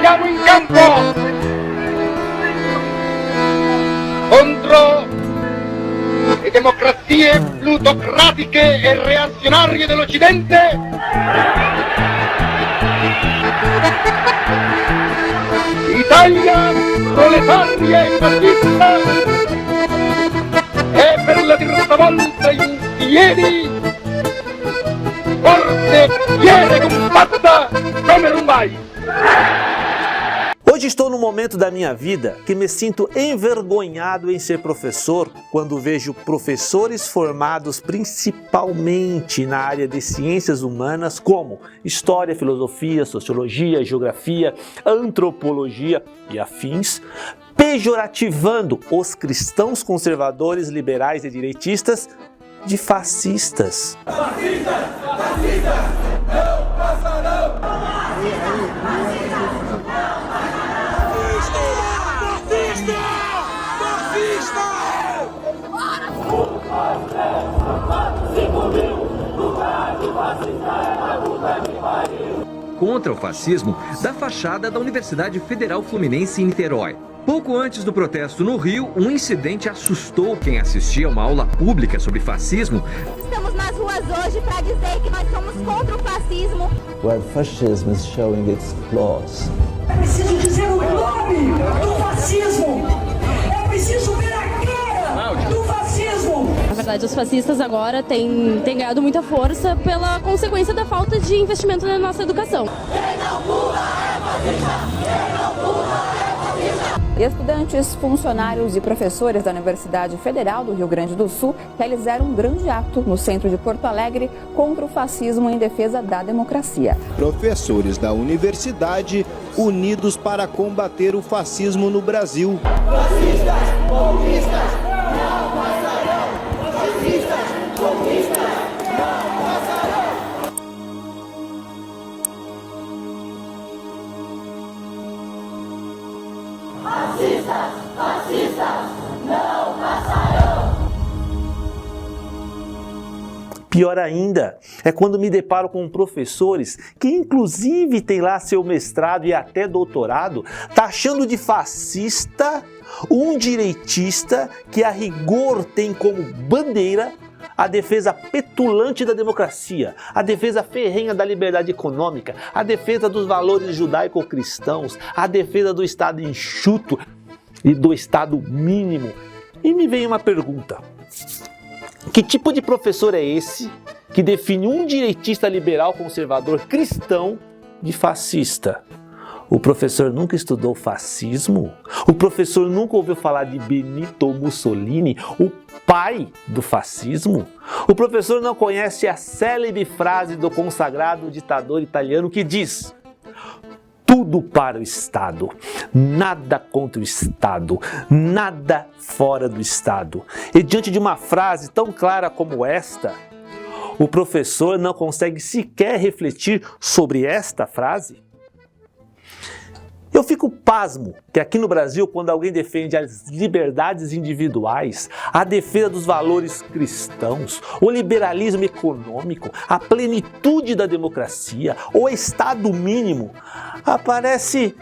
Siamo in campo contro le democrazie plutocratiche e reazionarie dell'Occidente. Italia proletaria e fascista e per la terza volta insieme forte, fiera e compatta come non mai. Hoje estou num momento da minha vida que me sinto envergonhado em ser professor quando vejo professores formados principalmente na área de ciências humanas como história, filosofia, sociologia, geografia, antropologia e afins, pejorativando os cristãos conservadores, liberais e direitistas de fascistas. Fascistas! Fascistas! Não passarão! Contra o fascismo da fachada da Universidade Federal Fluminense em Niterói. Pouco antes do protesto no Rio, um incidente assustou quem assistia a uma aula pública sobre fascismo. Estamos nas ruas hoje para dizer que nós somos contra o fascismo. Where fascism is showing its claws. É preciso dizer o nome do fascismo. É preciso ver a cara do fascismo. Na verdade, os fascistas agora têm ganhado muita força pela consequência da falta de investimento na nossa educação. Quem não pula é fascista! Quem não pula é fascista! Estudantes, funcionários e professores da Universidade Federal do Rio Grande do Sul realizaram um grande ato no centro de Porto Alegre contra o fascismo em defesa da democracia. Professores da universidade unidos para combater o fascismo no Brasil. Fascistas, comunistas, não passarão! Fascistas, comunistas, não passarão! Fascistas, fascistas, não passarão! Pior ainda é quando me deparo com professores que inclusive têm lá seu mestrado e até doutorado, taxando de fascista um direitista que a rigor tem como bandeira a defesa petulante da democracia, a defesa ferrenha da liberdade econômica, a defesa dos valores judaico-cristãos, a defesa do Estado enxuto e do Estado mínimo. E me vem uma pergunta: que tipo de professor é esse que define um direitista liberal conservador cristão de fascista? O professor nunca estudou fascismo? O professor nunca ouviu falar de Benito Mussolini, o pai do fascismo? O professor não conhece a célebre frase do consagrado ditador italiano que diz: tudo para o Estado, nada contra o Estado, nada fora do Estado. E diante de uma frase tão clara como esta, o professor não consegue sequer refletir sobre esta frase? Eu fico pasmo que aqui no Brasil, quando alguém defende as liberdades individuais, a defesa dos valores cristãos, o liberalismo econômico, a plenitude da democracia, o Estado mínimo, aparece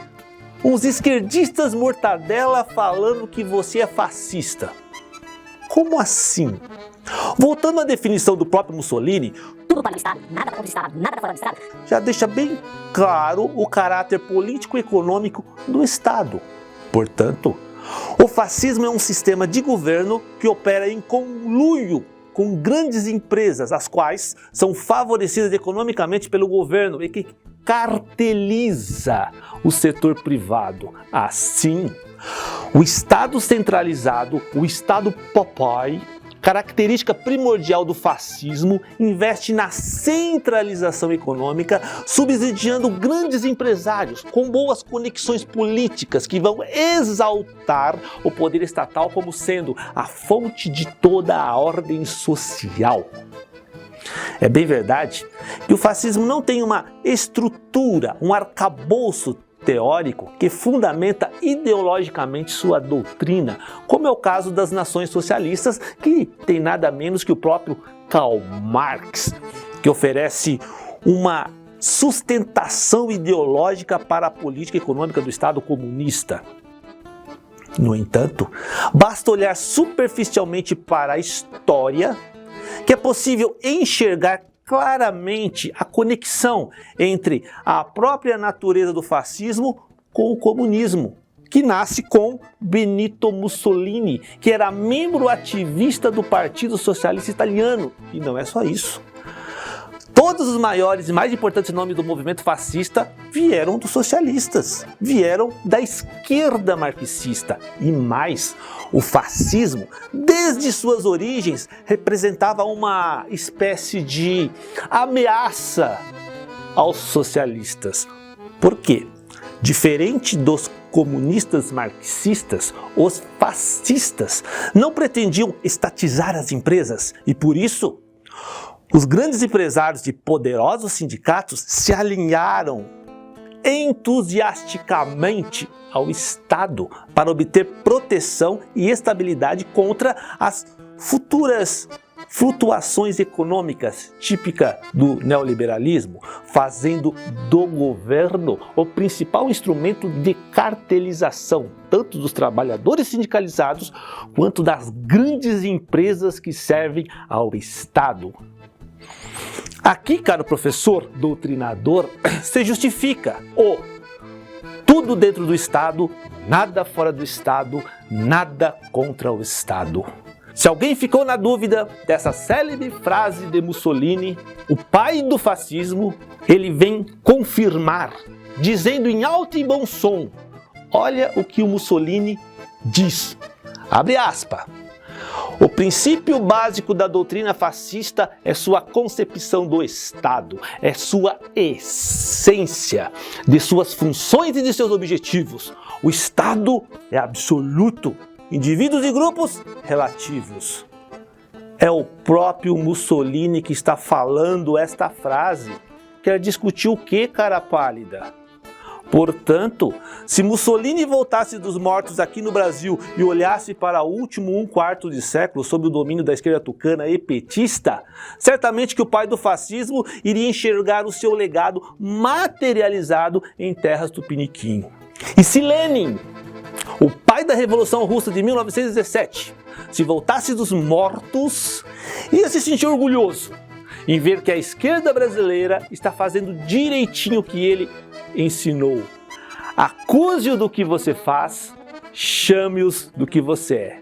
uns esquerdistas mortadela falando que você é fascista. Como assim? Voltando à definição do próprio Mussolini, Tudo para o Estado, nada contra o Estado, nada fora do Estado. já deixa bem claro o caráter político e econômico do Estado. Portanto, o fascismo é um sistema de governo que opera em conluio com grandes empresas, as quais são favorecidas economicamente pelo governo e que carteliza o setor privado. Assim, o Estado centralizado, o Estado papai, característica primordial do fascismo, investe na centralização econômica, subsidiando grandes empresários com boas conexões políticas que vão exaltar o poder estatal como sendo a fonte de toda a ordem social. É bem verdade que o fascismo não tem uma estrutura, um arcabouço teórico que fundamenta ideologicamente sua doutrina, como é o caso das nações socialistas, que tem nada menos que o próprio Karl Marx, que oferece uma sustentação ideológica para a política econômica do Estado comunista. No entanto, basta olhar superficialmente para a história que é possível enxergar claramente a conexão entre a própria natureza do fascismo com o comunismo, que nasce com Benito Mussolini, que era membro ativista do Partido Socialista Italiano. E não é só isso. Todos os maiores e mais importantes nomes do movimento fascista vieram dos socialistas, vieram da esquerda marxista. E mais, o fascismo, desde suas origens, representava uma espécie de ameaça aos socialistas. Por quê? Diferente dos comunistas marxistas, os fascistas não pretendiam estatizar as empresas e, por isso, os grandes empresários de poderosos sindicatos se alinharam entusiasticamente ao Estado para obter proteção e estabilidade contra as futuras flutuações econômicas típica do neoliberalismo, fazendo do governo o principal instrumento de cartelização, tanto dos trabalhadores sindicalizados quanto das grandes empresas que servem ao Estado. Aqui, caro professor doutrinador, se justifica o tudo dentro do Estado, nada fora do Estado, nada contra o Estado. Se alguém ficou na dúvida dessa célebre frase de Mussolini, o pai do fascismo, ele vem confirmar, dizendo em alto e bom som, olha o que o Mussolini diz, abre aspas. O princípio básico da doutrina fascista é sua concepção do Estado, é sua essência, de suas funções e de seus objetivos. O Estado é absoluto, indivíduos e grupos relativos. É o próprio Mussolini que está falando esta frase. Quer discutir o que, cara pálida? Portanto, se Mussolini voltasse dos mortos aqui no Brasil e olhasse para o último 1/4 de século sob o domínio da esquerda tucana e petista, certamente que o pai do fascismo iria enxergar o seu legado materializado em terras tupiniquim. E se Lenin, o pai da Revolução Russa de 1917, se voltasse dos mortos, ia se sentir orgulhoso em ver que a esquerda brasileira está fazendo direitinho o que ele ensinou. Acuse-o do que você faz, chame-os do que você é.